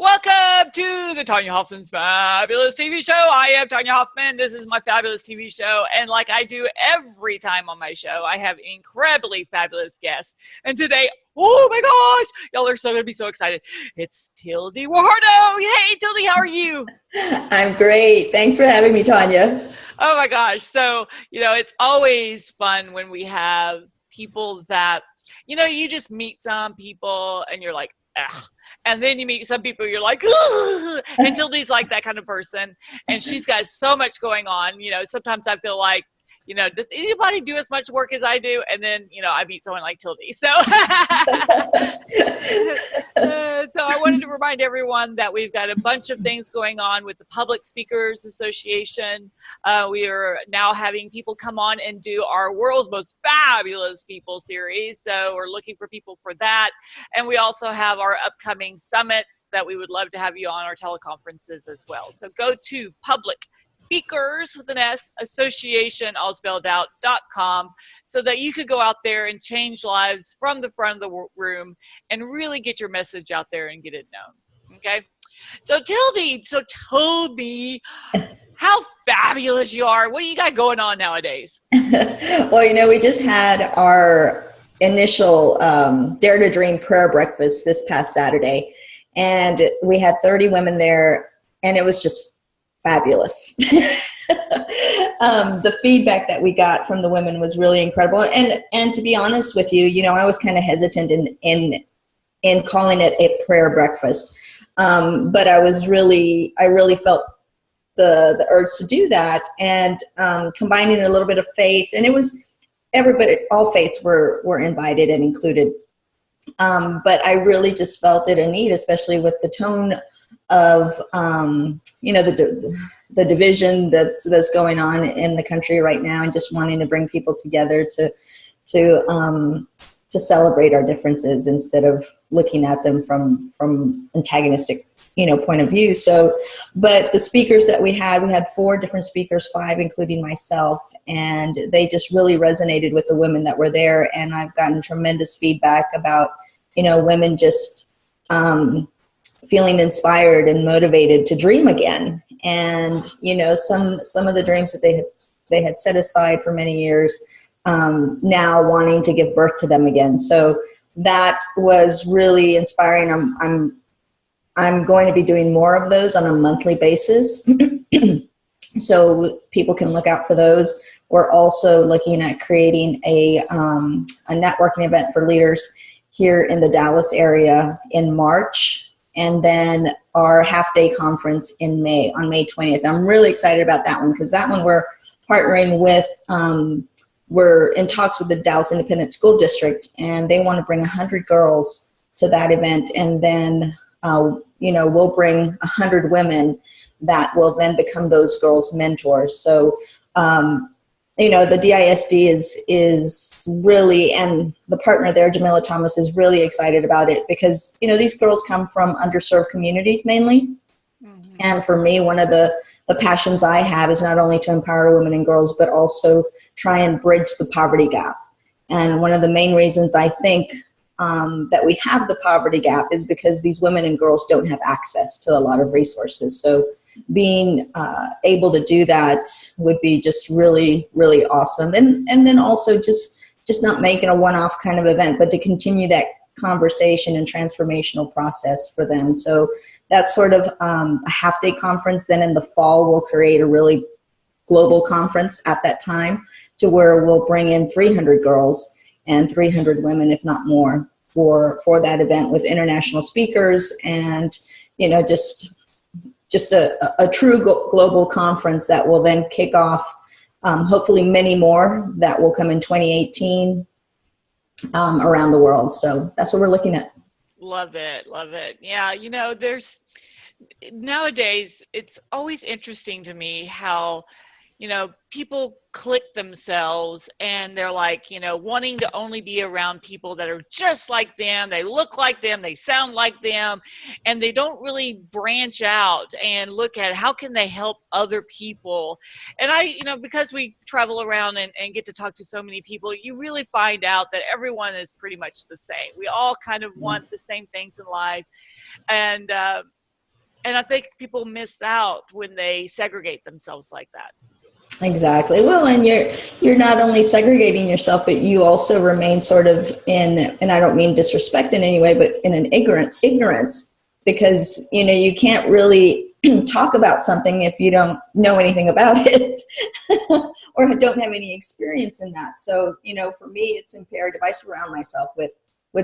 Welcome to the Tonya Hoffman's Fabulous TV Show. I am Tonya Hoffman. This is my fabulous TV show. And like I do every time on my show, I have incredibly fabulous guests. And today, oh my gosh, y'all are so going to be so excited. It's Tilde Guajardo. Hey, Tilde, how are you? I'm great. Thanks for having me, Tonya. Oh my gosh. So, it's always fun when we have people that, you just meet some people and you're like, ugh. And then you meet some people, you're like, ugh. And Tilde's like that kind of person. And she's got so much going on. Sometimes I feel like, does anybody do as much work as I do? And then, I meet someone like Tilde. So, so I wanted to remind everyone that we've got a bunch of things going on with the Public Speakers Association. We are now having people come on and do our World's Most Fabulous People series. So we're looking for people for that. And we also have our upcoming summits that we would love to have you on, our teleconferences as well. So go to Public Speakers with an S, Association, all spelled out, .com, so that you could go out there and change lives from the front of the room and really get your message out there and get it known. Okay? So Tilde, tell me how fabulous you are. What do you got going on nowadays? Well, we just had our initial Dare to Dream prayer breakfast this past Saturday, and we had 30 women there, and it was just fabulous. The feedback that we got from the women was really incredible. And to be honest with you, I was kind of hesitant in calling it a prayer breakfast. But I really felt the urge to do that, and combining a little bit of faith. And it was everybody, all faiths were invited and included. But I really just felt it a need, especially with the tone of, the division that's going on in the country right now, and just wanting to bring people together to celebrate our differences instead of looking at them from antagonistic, point of view. So, but the speakers that we had 4 different speakers, 5 including myself, and they just really resonated with the women that were there. And I've gotten tremendous feedback about, women just feeling inspired and motivated to dream again. And, some of the dreams that they had set aside for many years, now wanting to give birth to them again. So that was really inspiring. I'm going to be doing more of those on a monthly basis. So people can look out for those. We're also looking at creating a networking event for leaders here in the Dallas area in March, and then our half-day conference in May, on May 20th. I'm really excited about that one, because that one we're partnering with, we're in talks with the Dallas Independent School District, and they want to bring 100 girls to that event. And then, we'll bring 100 women that will then become those girls' mentors. So, the DISD is really, and the partner there, Jamila Thomas, is really excited about it, because, these girls come from underserved communities mainly. Mm-hmm. And for me, one of the passions I have is not only to empower women and girls, but also try and bridge the poverty gap. And one of the main reasons I think that we have the poverty gap is because these women and girls don't have access to a lot of resources. So being able to do that would be just really, really awesome. And then also just not making a one-off kind of event, but to continue that conversation and transformational process for them. So that's sort of a half-day conference. Then in the fall, we'll create a really global conference at that time, to where we'll bring in 300 girls and 300 women, if not more, for that event, with international speakers, and just a true global conference that will then kick off hopefully many more that will come in 2018 around the world. So that's what we're looking at. Love it. Love it. Yeah. Nowadays, it's always interesting to me how, people click themselves, and they're like, wanting to only be around people that are just like them. They look like them, they sound like them, and they don't really branch out and look at how can they help other people. And because we travel around and get to talk to so many people, you really find out that everyone is pretty much the same. We all kind of want the same things in life. And And I think people miss out when they segregate themselves like that. Exactly. Well, and you're not only segregating yourself, but you also remain sort of in, and I don't mean disrespect in any way, but in an ignorance, because you can't really talk about something if you don't know anything about it or don't have any experience in that. So, for me, it's imperative I surround myself with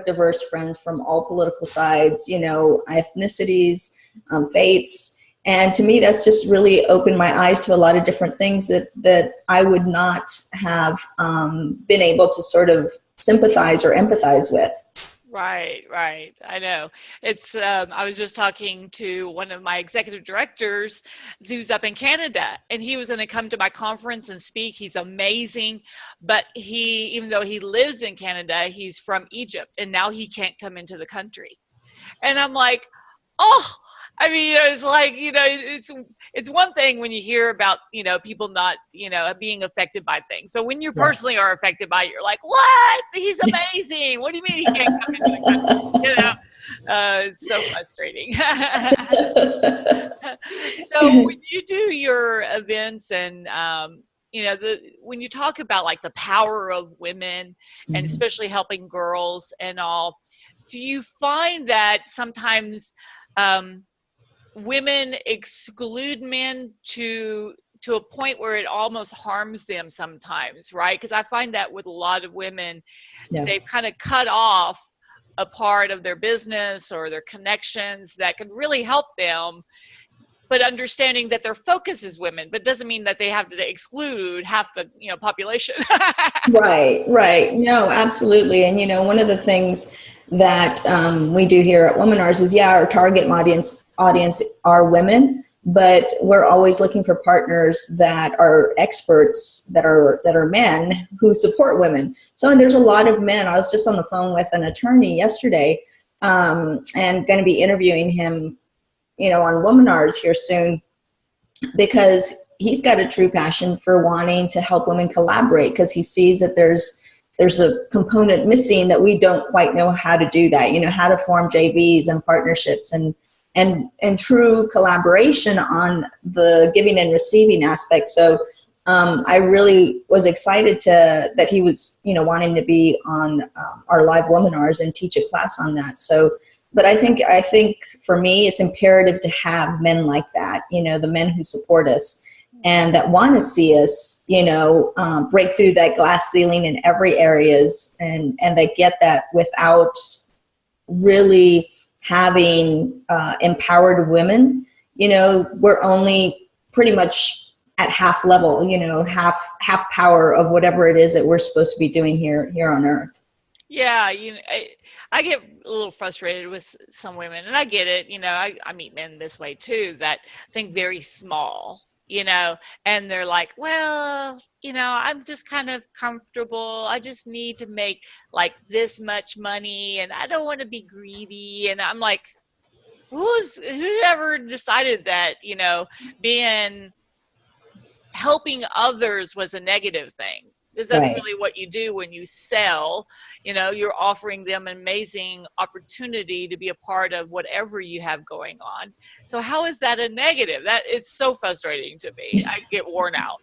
diverse friends from all political sides, ethnicities, faiths. And to me, that's just really opened my eyes to a lot of different things that I would not have been able to sort of sympathize or empathize with. Right. I know. It's, I was just talking to one of my executive directors who's up in Canada, and he was going to come to my conference and speak. He's amazing, but even though he lives in Canada, he's from Egypt, and now he can't come into the country. And I'm like, oh, I mean, it's like, it's one thing when you hear about, people not, being affected by things. But when you personally are affected by it, you're like, what? He's amazing. What do you mean he can't come into the country? It's so frustrating. So when you do your events and, when you talk about like the power of women and especially helping girls and all, do you find that sometimes women exclude men to a point where it almost harms them sometimes, right? Because I find that with a lot of women, they've kind of cut off a part of their business or their connections that could really help them, but understanding that their focus is women, but doesn't mean that they have to exclude half the population. Right. No, absolutely. And one of the things that we do here at Womanars is, our target audience are women, but we're always looking for partners that are experts, that are men who support women. So, and there's a lot of men. I was just on the phone with an attorney yesterday, and going to be interviewing him, on Womanars here soon, because he's got a true passion for wanting to help women collaborate, because he sees that there's a component missing, that we don't quite know how to do that, how to form JVs and partnerships and true collaboration on the giving and receiving aspect. So I really was excited that he was, wanting to be on our live Womanars and teach a class on that. So, but I think for me, it's imperative to have men like that, the men who support us and that want to see us, break through that glass ceiling in every areas, and they get that without really having empowered women. We're only pretty much at half level, half power of whatever it is that we're supposed to be doing here on Earth. Yeah, I get a little frustrated with some women, and I get it. I meet men this way too, that think very small, and they're like, well, I'm just kind of comfortable. I just need to make like this much money, and I don't want to be greedy. And I'm like, who ever decided that, helping others was a negative thing? Because that's really what you do when you sell. You're offering them an amazing opportunity to be a part of whatever you have going on. So how is that a negative? That it's so frustrating to me. I get worn out.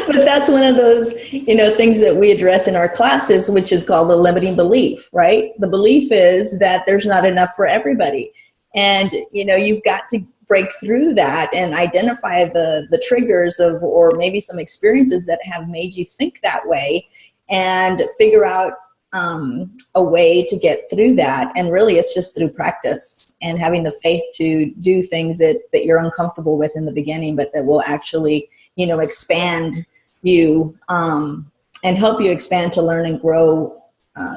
But that's one of those, things that we address in our classes, which is called the limiting belief, right? The belief is that there's not enough for everybody. And, you've got to break through that and identify the triggers or maybe some experiences that have made you think that way, and figure out a way to get through that. And really, it's just through practice and having the faith to do things that you're uncomfortable with in the beginning, but that will actually, expand you and help you expand to learn and grow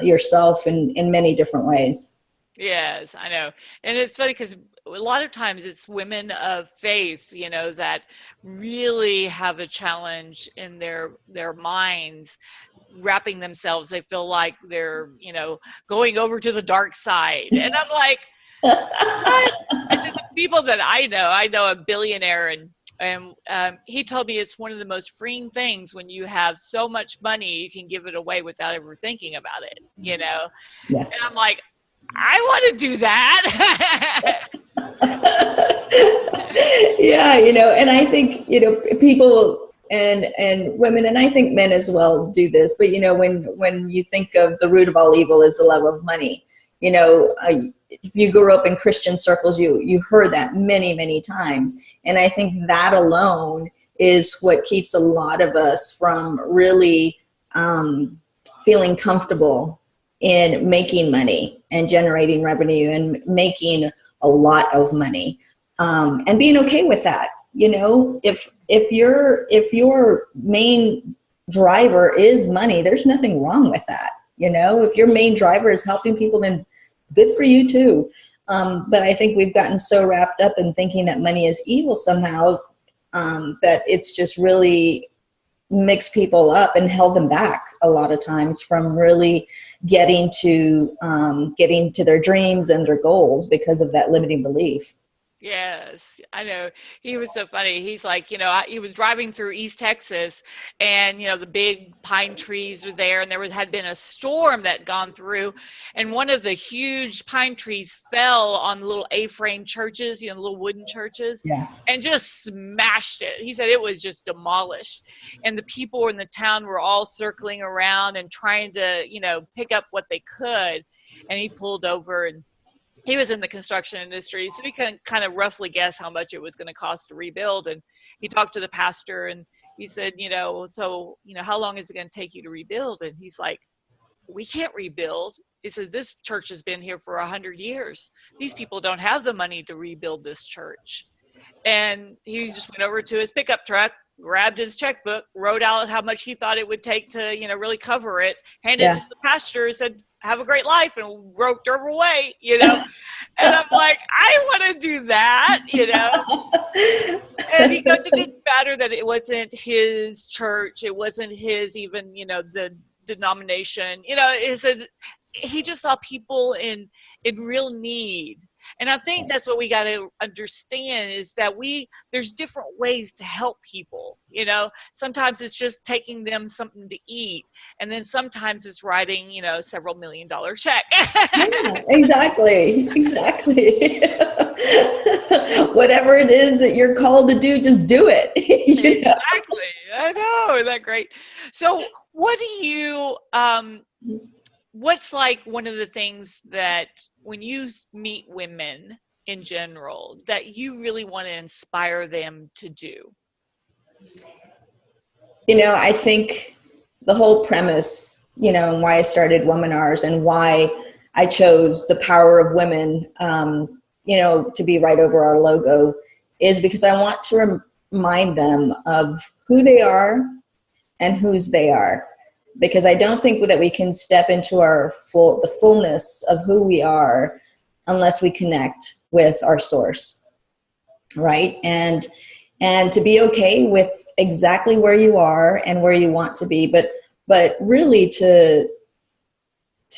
yourself in many different ways. Yes, I know. And it's funny because a lot of times it's women of faith, that really have a challenge in their minds, wrapping themselves. They feel like they're, going over to the dark side. And I'm like, what? And to the people that I know a billionaire, and he told me it's one of the most freeing things when you have so much money, you can give it away without ever thinking about it, Yeah. And I'm like, I want to do that. Yeah, and I think, people and women, and I think men as well do this, but when you think of the root of all evil is the love of money, if you grew up in Christian circles, you heard that many, many times. And I think that alone is what keeps a lot of us from really feeling comfortable in making money and generating revenue and making a lot of money, and being okay with that. If your main driver is money, there's nothing wrong with that. If your main driver is helping people, then good for you too. But I think we've gotten so wrapped up in thinking that money is evil somehow, that it's just really mixed people up and held them back a lot of times from really getting to their dreams and their goals because of that limiting belief. Yes, I know. He was so funny. He's like, he was driving through East Texas, and the big pine trees are there, and had been a storm that gone through, and one of the huge pine trees fell on the little A-frame churches, the little wooden churches, Yeah. and just smashed it. He said it was just demolished, and the people in the town were all circling around and trying to, pick up what they could, and he pulled over, and he was in the construction industry, so he can kind of roughly guess how much it was going to cost to rebuild. And he talked to the pastor, and he said, so, how long is it going to take you to rebuild? And he's like, we can't rebuild. He says, this church has been here for 100 years. These people don't have the money to rebuild this church. And he just went over to his pickup truck, grabbed his checkbook, wrote out how much he thought it would take to, really cover it, handed it to the pastor, said, have a great life, and drove away, And I'm like, I want to do that, And he goes, it didn't matter that it wasn't his church. It wasn't his even, the denomination. It says he just saw people in real need. And I think that's what we got to understand is that there's different ways to help people. Sometimes it's just taking them something to eat. And then sometimes it's writing, several $1 million check. Yeah, exactly. Whatever it is that you're called to do, just do it. Exactly. I know. Isn't that great? So what do you, what's like one of the things that when you meet women in general that you really want to inspire them to do? I think the whole premise, and why I started Womanars and why I chose the power of women, to be right over our logo is because I want to remind them of who they are and whose they are. Because I don't think that we can step into the fullness of who we are unless we connect with our source, right? And to be okay with exactly where you are and where you want to be, but really to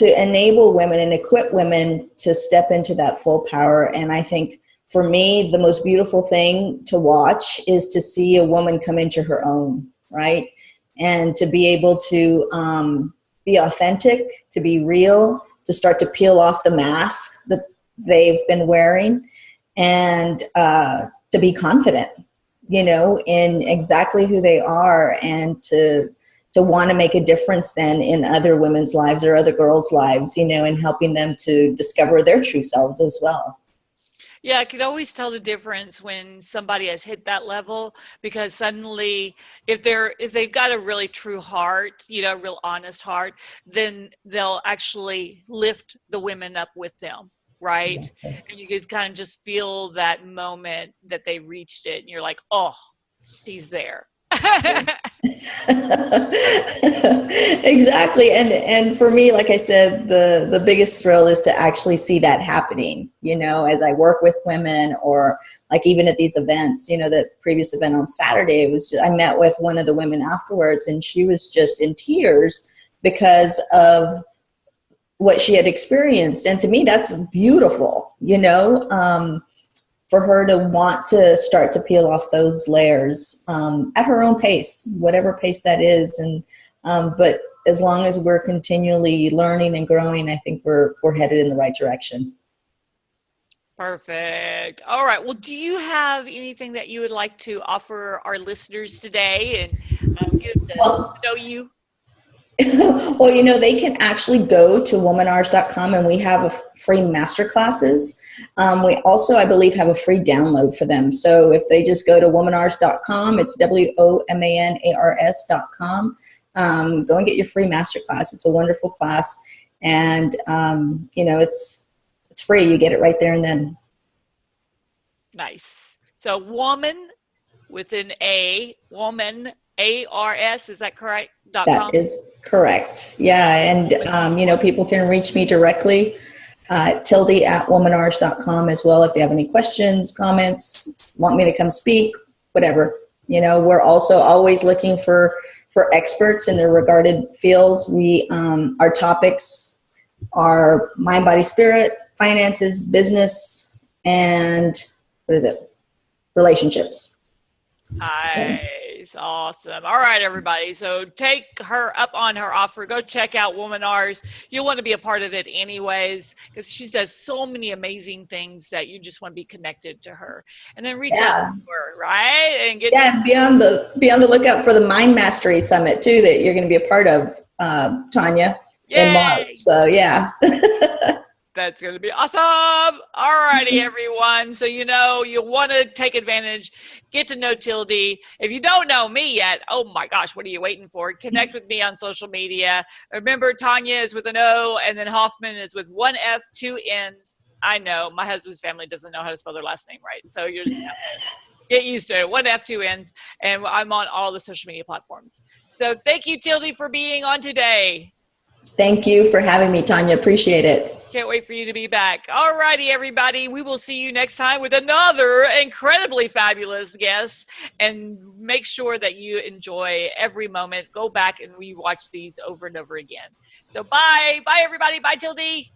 enable women and equip women to step into that full power. And I think for me, the most beautiful thing to watch is to see a woman come into her own, right? And to be able to be authentic, to be real, to start to peel off the mask that they've been wearing, and to be confident, in exactly who they are, and to want to make a difference then in other women's lives or other girls' lives, and helping them to discover their true selves as well. Yeah, I could always tell the difference when somebody has hit that level, because suddenly if they've got a really true heart, a real honest heart, then they'll actually lift the women up with them, right? And you could kind of just feel that moment that they reached it, and you're like, oh, she's there. Exactly. And for me, like I said, the biggest thrill is to actually see that happening, as I work with women, or like even at these events, the previous event on Saturday I met with one of the women afterwards, and she was just in tears because of what she had experienced. And to me, that's beautiful, for her to want to start to peel off those layers at her own pace, whatever pace that is. And but as long as we're continually learning and growing, I think we're headed in the right direction. Perfect. All right. Well, do you have anything that you would like to offer our listeners today and get them Well, to know you? well, they can actually go to womanars.com, and we have a free master classes. We also, I believe, have a free download for them. So if they just go to womanars.com, it's WOMANARS.com. Go and get your free master class. It's a wonderful class, and it's free. You get it right there and then. Nice. So woman with an A, woman, ARS, is that correct? That is correct. Yeah, and people can reach me directly, Tilde at womanars.com as well if they have any questions, comments, want me to come speak, whatever. We're also always looking for experts in their regarded fields. Our topics are mind, body, spirit, finances, business, and relationships. Nice. Awesome. All right, everybody. So take her up on her offer. Go check out Womanars. You'll want to be a part of it anyways, because she does so many amazing things that you just want to be connected to her. And then reach out to her, right? And be on the lookout for the Mind Mastery Summit too, that you're going to be a part of, Tonya, in March. So yeah. That's going to be awesome. All righty, everyone. So, you'll want to take advantage, get to know Tilde. If you don't know me yet, oh my gosh, what are you waiting for? Connect with me on social media. Remember, Tonya is with an O, and then Hofmann is with one F, two N's. I know my husband's family doesn't know how to spell their last name right. So you're just have to get used to it. One F, two N's. And I'm on all the social media platforms. So thank you, Tilde, for being on today. Thank you for having me, Tonya. Appreciate it. Can't wait for you to be back. All righty, everybody. We will see you next time with another incredibly fabulous guest. And make sure that you enjoy every moment. Go back and rewatch these over and over again. So bye. Bye, everybody. Bye, Tilde.